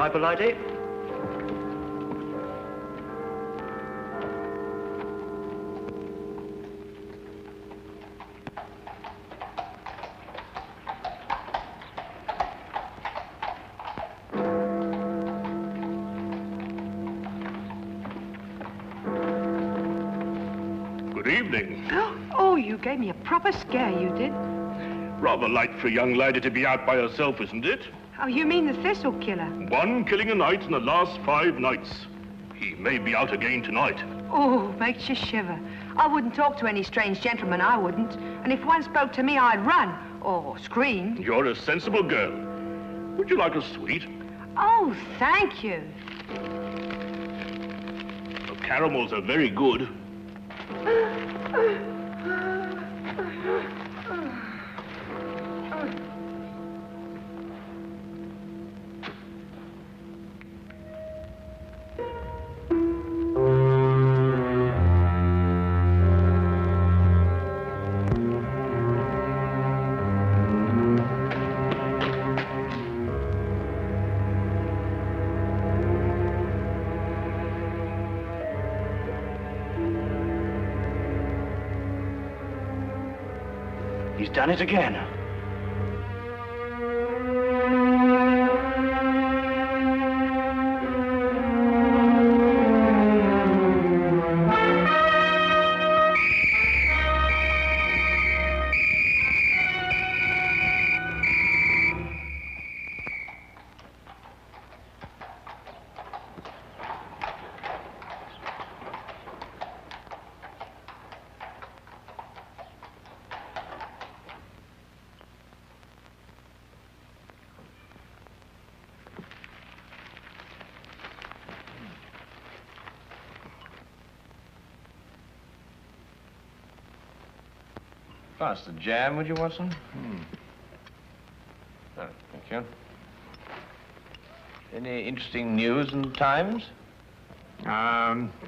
my politey. Good evening. Oh, you gave me a proper scare, you did. Rather light for a young lady to be out by herself, isn't it? Oh, you mean the Thistle killer? 1 killing a night in the last 5 nights. He may be out again tonight. Oh, makes you shiver. I wouldn't talk to any strange gentleman, I wouldn't. And if one spoke to me, I'd run. Or scream. You're a sensible girl. Would you like a sweet? Oh, thank you. The caramels are very good. He's done it again. Pass the jam, would you, Watson? Oh, thank you. Any interesting news in the Times?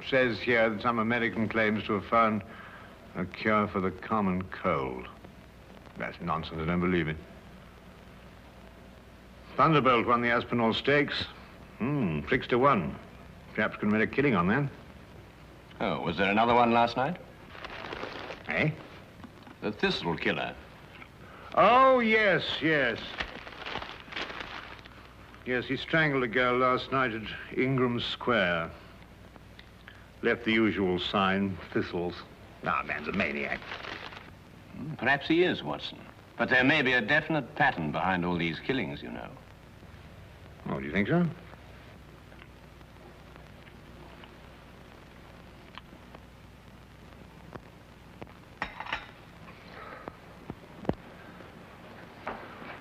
Says here that some American claims to have found a cure for the common cold. That's nonsense, I don't believe it. Thunderbolt won the Aspinall Stakes. 6-1. Perhaps can make a killing on that. Oh, was there another one last night? Eh? The Thistle killer. Oh, yes. Yes, he strangled a girl last night at Ingram Square. Left the usual sign, Thistles. Ah, man's a maniac. Perhaps he is, Watson. But there may be a definite pattern behind all these killings, you know. Oh, do you think so?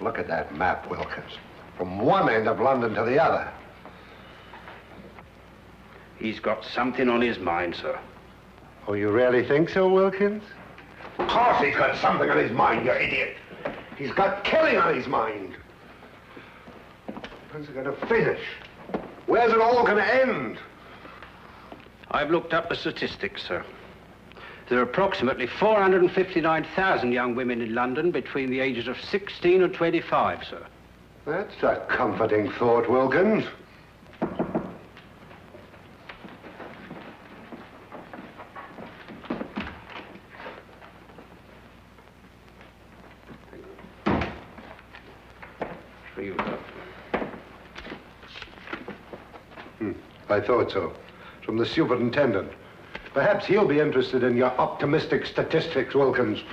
Look at that map, Wilkins. From one end of London to the other. He's got something on his mind, sir. Oh, you really think so, Wilkins? Of course he's got something on his mind, you idiot. He's got killing on his mind. When's it going to finish? Where's it all going to end? I've looked up the statistics, sir. There are approximately 459,000 young women in London between the ages of 16 and 25, sir. That's a comforting thought, Wilkins. I thought so. From the superintendent. Perhaps he'll be interested in your optimistic statistics, Wilkins.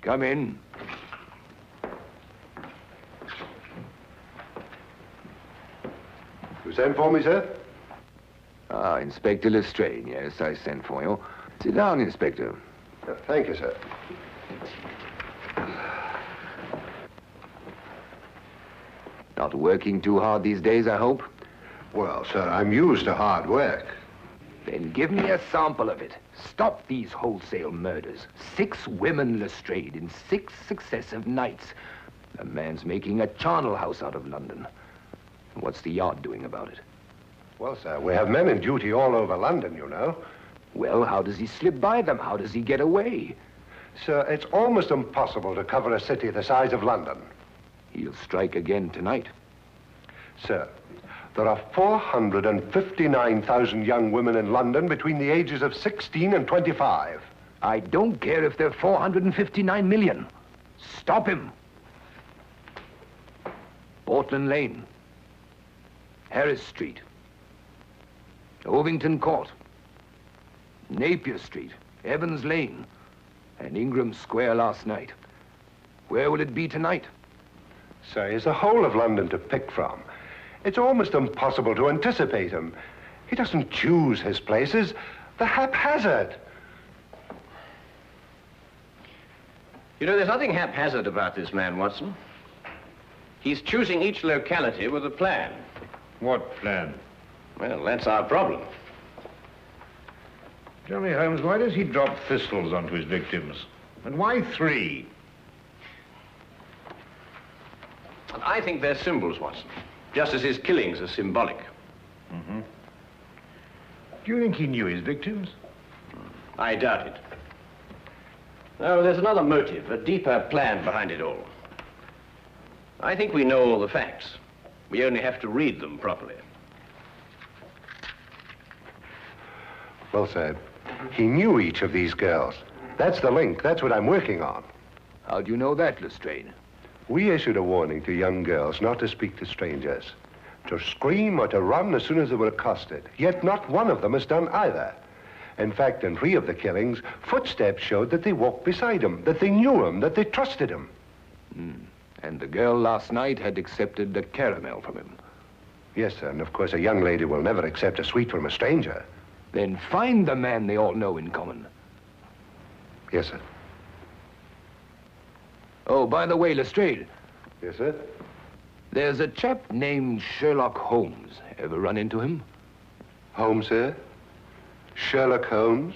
Come in. You sent for me, sir? Ah, Inspector Lestrade. Yes, I sent for you. Sit down, Inspector. Thank you, sir. Not working too hard these days, I hope? Well, sir, I'm used to hard work. Then give me a sample of it. Stop these wholesale murders. 6 women Lestrade in 6 successive nights. The man's making a charnel house out of London. What's the Yard doing about it? Well, sir, we have men in duty all over London, you know. Well, how does he slip by them? How does he get away? Sir, it's almost impossible to cover a city the size of London. He'll strike again tonight. Sir, there are 459,000 young women in London between the ages of 16 and 25. I don't care if they're 459 million. Stop him. Portland Lane. Harris Street. Ovington Court. Napier Street. Evans Lane. And Ingram Square last night. Where will it be tonight? Sir, he's the whole of London to pick from. It's almost impossible to anticipate him. He doesn't choose his places. They're haphazard. You know, there's nothing haphazard about this man, Watson. He's choosing each locality with a plan. What plan? Well, that's our problem. Tell me, Holmes, why does he drop thistles onto his victims? And why 3? I think they're symbols, Watson. Just as his killings are symbolic. Mm-hmm. Do you think he knew his victims? I doubt it. No, there's another motive, a deeper plan behind it all. I think we know all the facts. We only have to read them properly. Well, sir, he knew each of these girls. That's the link. That's what I'm working on. How do you know that, Lestrade? We issued a warning to young girls not to speak to strangers, to scream or to run as soon as they were accosted. Yet not one of them has done either. In fact, in 3 of the killings, footsteps showed that they walked beside him, that they knew him, that they trusted him. And the girl last night had accepted a caramel from him. Yes, sir, and of course a young lady will never accept a sweet from a stranger. Then find the man they all know in common. Yes, sir. Oh, by the way, Lestrade, Yes, sir. there's a chap named Sherlock Holmes. Ever run into him? Holmes, sir? Sherlock Holmes?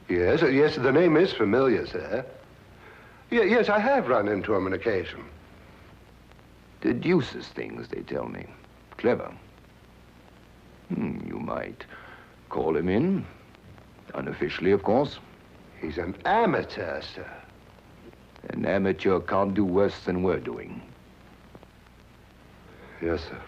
Yes, yes, the name is familiar, sir. Yes, I have run into him on occasion. Deduces things, they tell me. Clever. You might call him in. Unofficially, of course. He's an amateur, sir. An amateur can't do worse than we're doing. Yes, sir.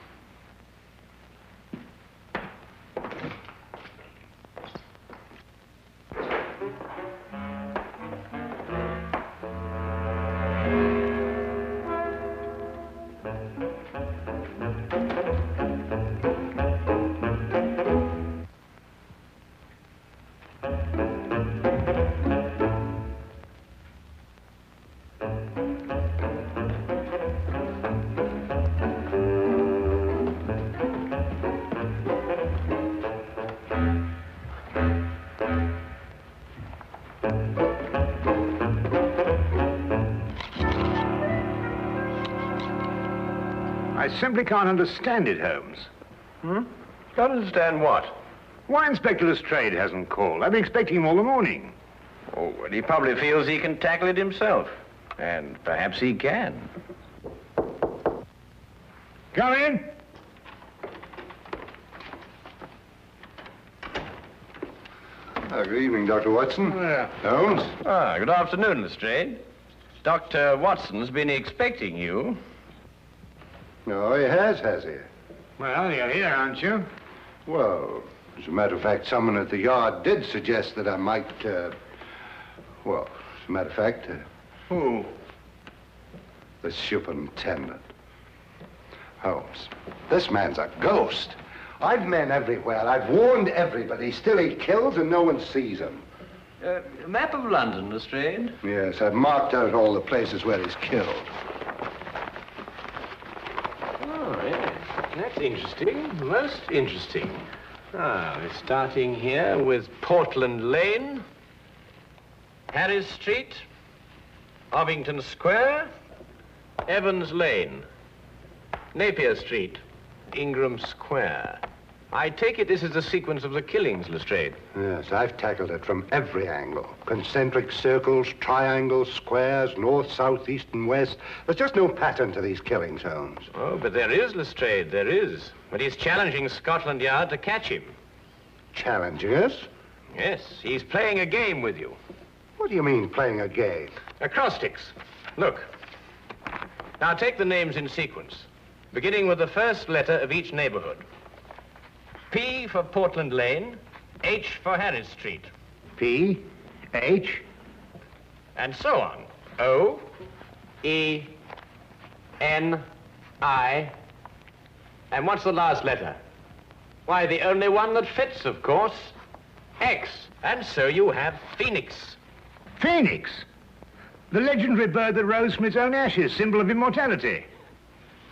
I simply can't understand it, Holmes. Can't understand what? Why Inspector Lestrade hasn't called? I've been expecting him all the morning. Oh, well, he probably feels he can tackle it himself. And perhaps he can. Come in. Good evening, Dr. Watson. Yeah. Holmes? Good afternoon, Lestrade. Dr. Watson's been expecting you. No, he has he? Well, you're here, aren't you? Well, as a matter of fact, someone at the Yard did suggest that I might, well, as a matter of fact... Who? The superintendent. Holmes, this man's a ghost. I've men everywhere. I've warned everybody. Still he kills and no one sees him. A map of London, Lestrade. Yes, I've marked out all the places where he's killed. Oh, yes. That's interesting. Most interesting. We're starting here with Portland Lane, Harris Street, Ovington Square, Evans Lane, Napier Street, Ingram Square. I take it this is the sequence of the killings, Lestrade. Yes, I've tackled it from every angle. Concentric circles, triangles, squares, north, south, east, and west. There's just no pattern to these killings, Holmes. Oh, but there is, Lestrade, there is. But he's challenging Scotland Yard to catch him. Challenging us? Yes, he's playing a game with you. What do you mean, playing a game? Acrostics. Look. Now take the names in sequence, beginning with the first letter of each neighborhood. P for Portland Lane, H for Harris Street. P, H. And so on. O, E, N, I. And what's the last letter? Why, the only one that fits, of course. X. And so you have Phoenix. Phoenix? The legendary bird that rose from its own ashes, symbol of immortality.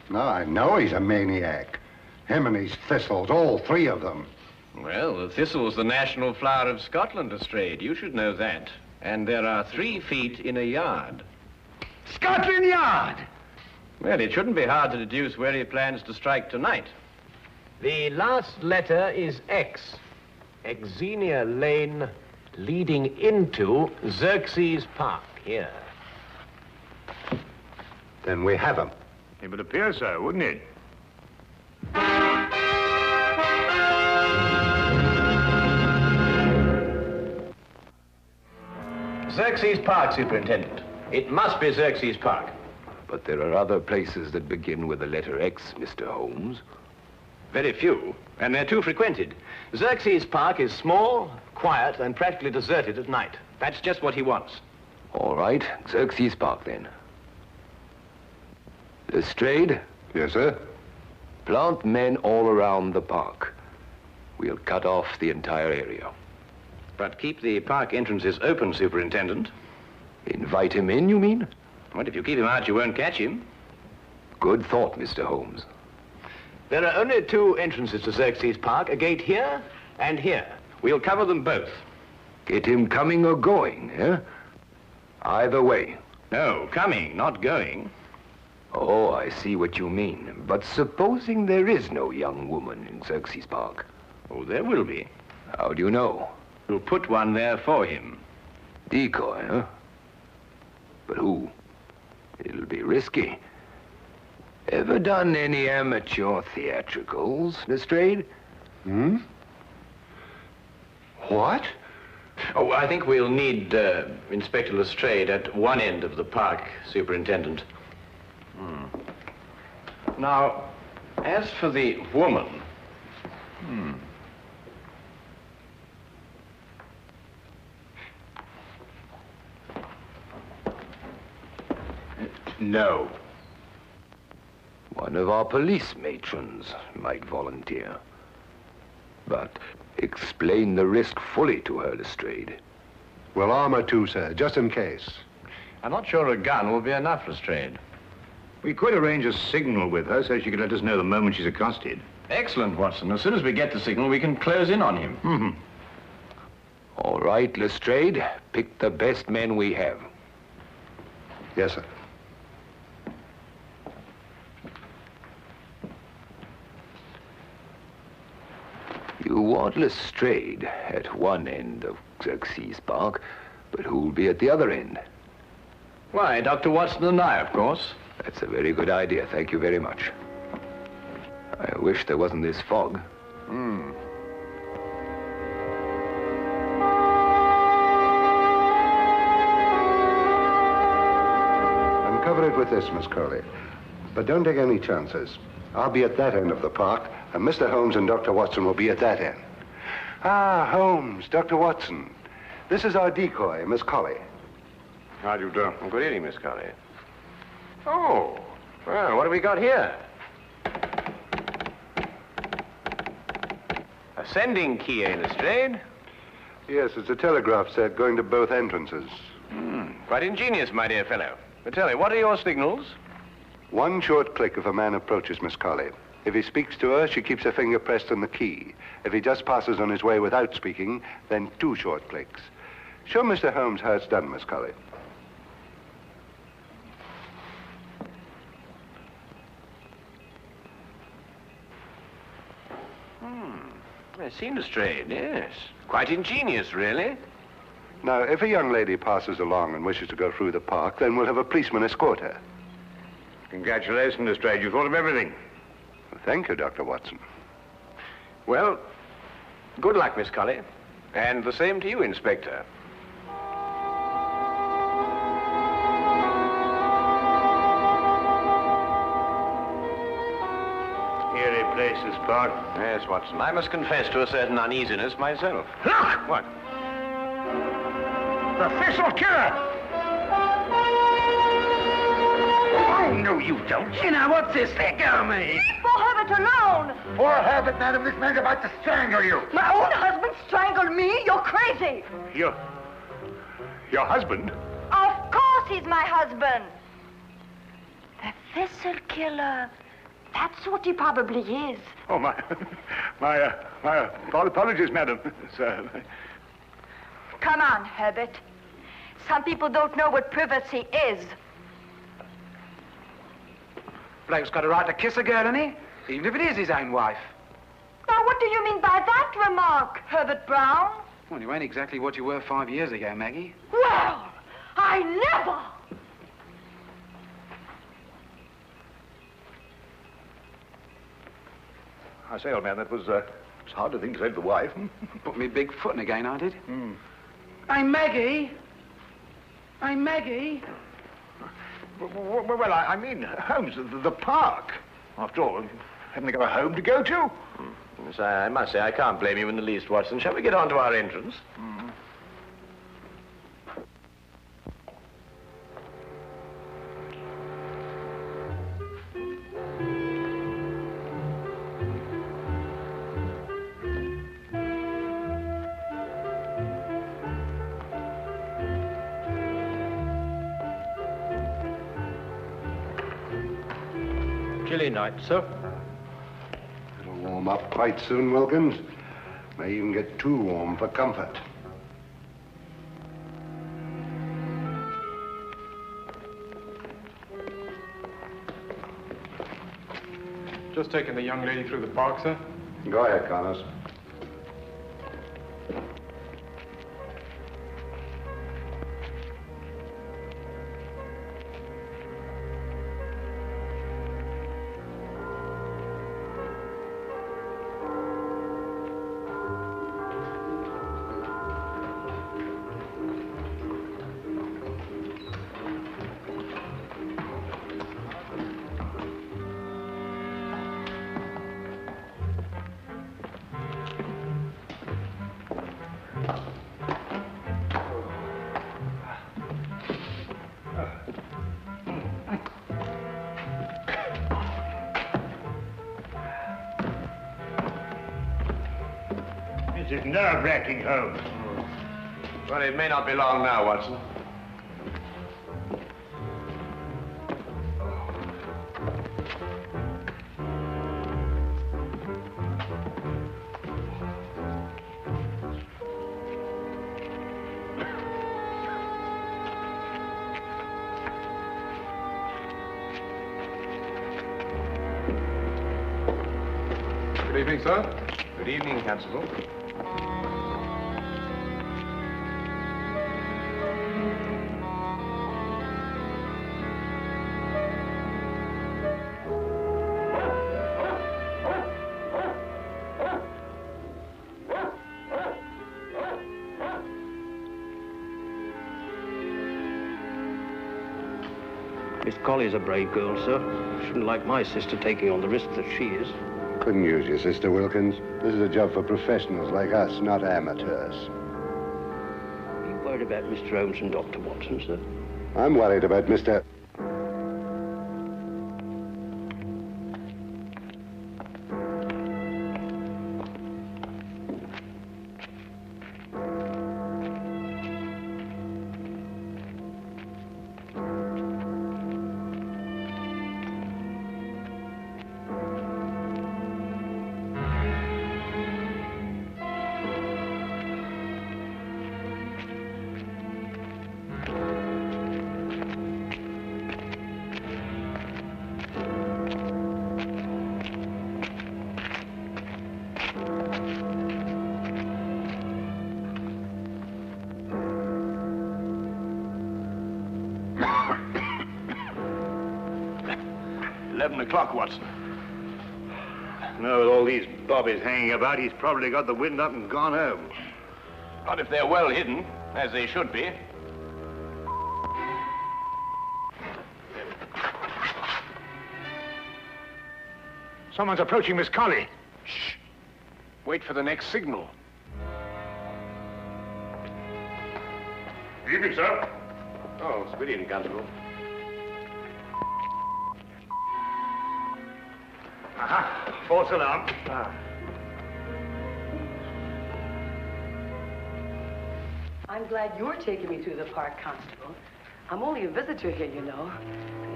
No, I know he's a maniac. Him and his thistles, all three of them. Well, the thistle's the national flower of Scotland, Lestrade. You should know that. And there are 3 feet in a yard. Scotland Yard! Well, it shouldn't be hard to deduce where he plans to strike tonight. The last letter is X. Xenia Lane leading into Xerxes Park, here. Then we have him. It would appear so, wouldn't it? Xerxes Park, Superintendent. It must be Xerxes Park. But there are other places that begin with the letter X, Mr. Holmes. Very few, and they're too frequented. Xerxes Park is small, quiet, and practically deserted at night. That's just what he wants. All right, Xerxes Park, then. Lestrade, Yes, sir? plant men all around the park. We'll cut off the entire area. But keep the park entrances open, Superintendent. Invite him in, you mean? What, if you keep him out, you won't catch him? Good thought, Mr. Holmes. There are only 2 entrances to Xerxes Park, a gate here and here. We'll cover them both. Get him coming or going, eh? Either way. No, coming, not going. Oh, I see what you mean. But supposing there is no young woman in Xerxes Park? Oh, there will be. How do you know? We'll put one there for him. Decoy, huh? But who? It'll be risky. Ever done any amateur theatricals, Lestrade? Hmm? What? Oh, I think we'll need Inspector Lestrade at one end of the park, Superintendent. Now, as for the woman... No. One of our police matrons might volunteer. But explain the risk fully to her, Lestrade. Well, armor too, sir, just in case. I'm not sure a gun will be enough, Lestrade. We could arrange a signal with her so she could let us know the moment she's accosted. Excellent, Watson. As soon as we get the signal, we can close in on him. All right, Lestrade, pick the best men we have. Yes, sir. You want Lestrade at one end of Xerxes Park, but who'll be at the other end? Why, Dr. Watson and I, of course. That's a very good idea. Thank you very much. I wish there wasn't this fog. Uncover it with this, Miss Crowley. But don't take any chances. I'll be at that end of the park, and Mr. Holmes and Dr. Watson will be at that end. Ah, Holmes, Dr. Watson. This is our decoy, Miss Colley. How do you do? Good evening, Miss Colley. Oh, well, what have we got here? A sending key, eh, Lestrade? Yes, it's a telegraph set going to both entrances. Quite ingenious, my dear fellow. But tell me, what are your signals? One short click if a man approaches Miss Colley. If he speaks to her, she keeps her finger pressed on the key. If he just passes on his way without speaking, then 2 short clicks. Show Mr. Holmes how it's done, Miss Colley. I've seen Lestrade, yes. Quite ingenious, really. Now, if a young lady passes along and wishes to go through the park, then we'll have a policeman escort her. Congratulations, Lestrade. You thought of everything. Thank you, Dr. Watson. Well, good luck, Miss Colley. And the same to you, Inspector. Eerie place, this park. Yes, Watson. I must confess to a certain uneasiness myself. Look! What? The Thistle killer! Oh, no, you don't. You know, what's this? Let go of me. Leave poor Herbert alone. Poor Herbert, madam, this man's about to strangle you. My own husband strangled me? You're crazy. Your husband? Of course he's my husband. The Thistle killer. That's what he probably is. Oh, my apologies, madam. Sir. Come on, Herbert. Some people don't know what privacy is. Bloke's got a right to kiss a girl, hasn't he? Even if it is his own wife. Now, what do you mean by that remark, Herbert Brown? Well, you ain't exactly what you were 5 years ago, Maggie. Well, I never! I say, old man, that was it's hard to think to save the wife. Put me big foot in again, I did. Hey, Maggie! Hey, Maggie! Well, I mean, Holmes, the park. After all, haven't they got a home to go to? Yes, I must say, I can't blame you in the least, Watson. Shall we get on to our entrance? Chilly night, sir. It'll warm up quite soon, Wilkins. May even get too warm for comfort. Just taking the young lady through the park, sir. Go ahead, Connors. This is nerve-wracking, Holmes. Well, it may not be long now, Watson. Good evening, sir. Good evening, Constable. Miss Colley's a brave girl, sir. Shouldn't like my sister taking on the risk that she is. Couldn't use your sister, Wilkins. This is a job for professionals like us, not amateurs. Are you worried about Mr. Holmes and Dr. Watson, sir? I'm worried about Mr. 11 o'clock, Watson. No, with all these bobbies hanging about, he's probably got the wind up and gone home. Not if they're well hidden, as they should be. Someone's approaching Miss Colley. Shh. Wait for the next signal. Good evening, sir. Oh, good evening, Constable. Aha, false alarm. I'm glad you're taking me through the park, Constable. I'm only a visitor here, you know.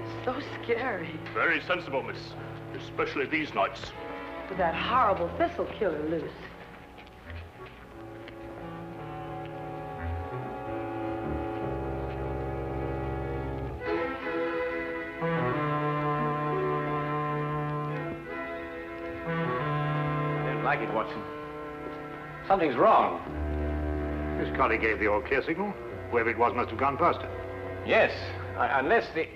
It's so scary. Very sensible, miss. Especially these nights. With that horrible Thistle killer loose. Don't like it, Watson. Something's wrong. Miss Colley gave the all-clear signal. Whoever it was must have gone past her. Yes, unless the...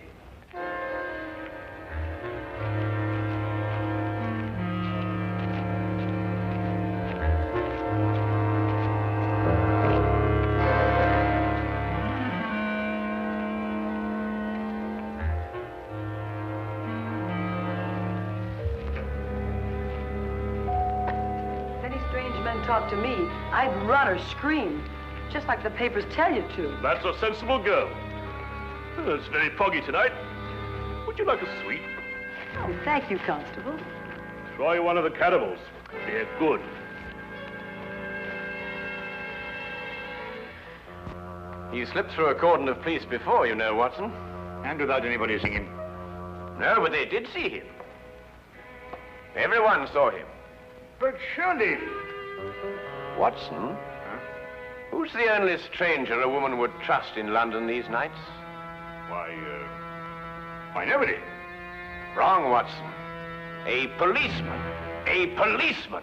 Talk to me, I'd run or scream, just like the papers tell you to. That's a sensible girl. It's very foggy tonight. Would you like a sweet? Oh, thank you, Constable. Try one of the caramels. They're good. He slipped through a cordon of police before, you know, Watson. And without anybody seeing him. No, but they did see him. Everyone saw him. But surely... Watson? Huh? Who's the only stranger a woman would trust in London these nights? Why, nobody. Wrong, Watson. A policeman. A policeman.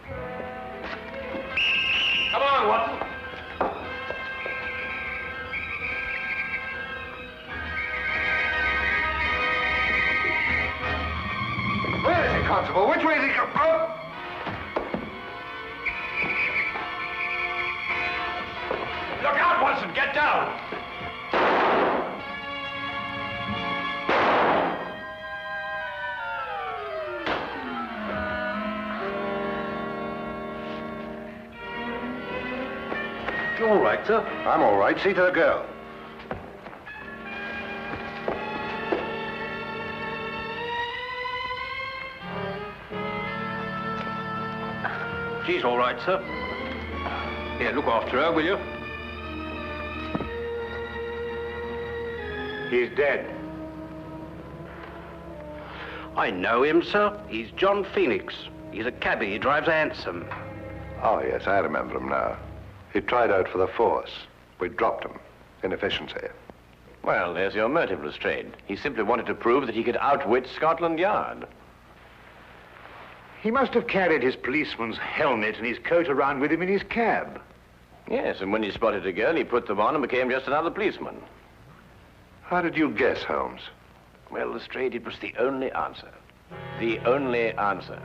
Come on, Watson. Where is he, Constable? Which way is he going? Oh! Look out, Watson! Get down! You all right, sir? I'm all right. See to the girl. She's all right, sir. Here, look after her, will you? He's dead. I know him, sir. He's John Phoenix. He's a cabbie. He drives a hansom. Oh, yes, I remember him now. He tried out for the force. We dropped him. Inefficiency. Well, there's your motive, Lestrade. He simply wanted to prove that he could outwit Scotland Yard. He must have carried his policeman's helmet and his coat around with him in his cab. Yes, and when he spotted a girl, he put them on and became just another policeman. How did you guess, Holmes? Well, Lestrade, it was the only answer. The only answer.